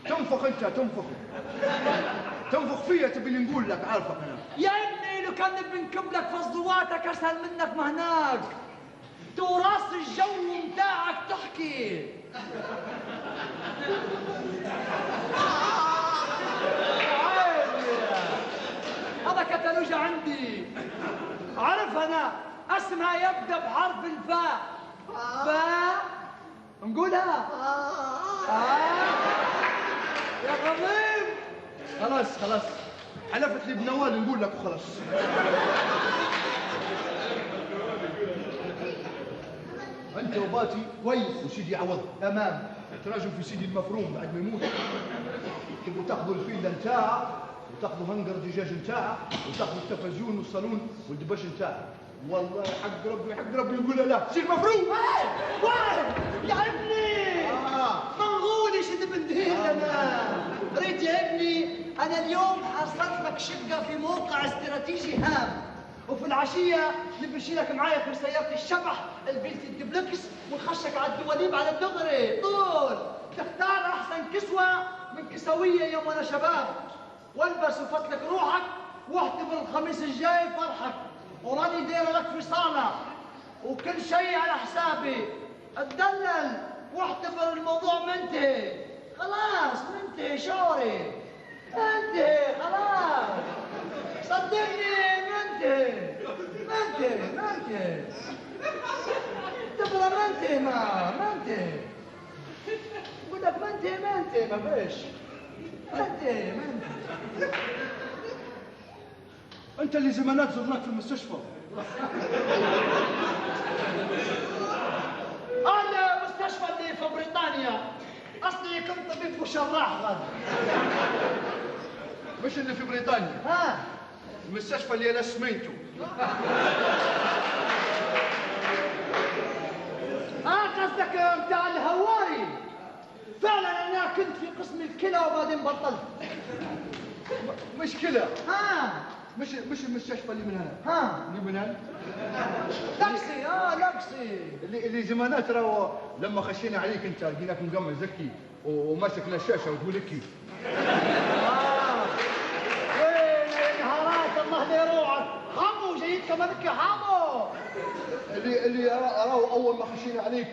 تنفخ انت تنفخ فيا، تبي اللي نقول لك، عارفك انا يا ابني لو كان بنكب لك فضواتك اسهل منك ما هناك. تراث الجو متاعك تحكي. هذا كتالوج عندي، عرف انا اسمها يبدا بحرف الفاء. فاء نقولها. يا غضيب. خلاص حلفت لي بنوال نقول لك وخلاص. انت وباتي كويس وسيدي عوض تمام. تراجعوا في سيدي المفروم بعد ما يموت، تبقوا تاخذوا الفيلا نتاعه وتاخذوا هنجر دجاج نتاعه وتاخذوا التلفزيون والصالون والدبش نتاعه. والله حق ربي يقول لا سيدي المفروم. يا ابني منغولي شد بندهين انا. ريت يا ابني انا اليوم حصلت لك شقه في موقع استراتيجي هام، وفي العشيه نمشي لك معايا في سياره الشبح البنت الدبلكس ونخشك على الدواليب على الدغري طول. تختار احسن كسوه من كسويه يوم وانا شباب، والبس وفتلك روحك واحتفل الخميس الجاي فرحك، وراني دايره لك في صاله وكل شيء على حسابي. اتدلل واحتفل الموضوع منتهي خلاص. منتهي شعوري منتهي خلاص، صدقني منتهي تبغى منتهي منتهي بقول لك منتهي ما فيش منتهي. انت اللي زمانات زرناك في المستشفى. انا مستشفى اللي في بريطانيا، اصلي كنت طبيب وشراح غد. مش اللي في بريطانيا، المستشفى اللي انا سميته. قصدك بتاع الهواري. فعلا انا كنت في قسم الكلى وبعدين بطلت. مش كلى، مش المستشفى اللي من هنا. اللي من هنا لكسي اللي زمانات راهو لما خشينا عليك انت لقيناك مقمع زكي وماسك الشاشه وتقول لك وين يا نهارات الله لا يروعك. حمو جايين كمان يا حمو. اللي راهو اول ما خشينا عليك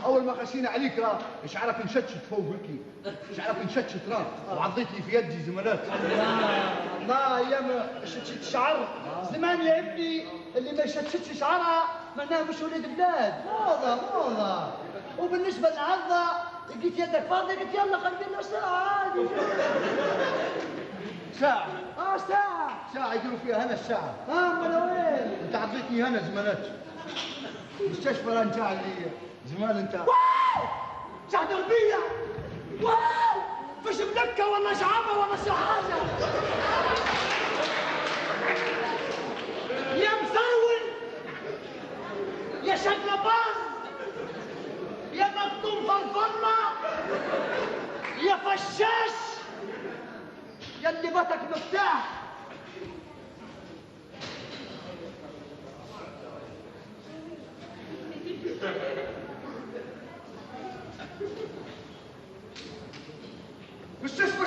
اول ما خشينا عليك راه شعرك انشتشت فوق لكي، شعرك انشتشت راه وعضيت لي في يدي زمانات. الله ايام شتشت شعر زمان يا ابني. اللي ما يشتشتش شعرها معناها مش ولد بلاد. موضه. وبالنسبه للعضه لقيت يدك فاضيه قلت يلا خلي لنا ساعه عادي. ساعه ساعه يديروا فيها هنا الساعه. امال وين انت عضيتني هنا زمانات. مستشفى نتاع اللي زمان انت شعب دربيه. فش مدكه ولا شعبه ولا شي حاجه. يا مسرون يا شقلباز يا مكتوم فرفرة يا فشاش يا اللي بطك مفتاح. مستشفى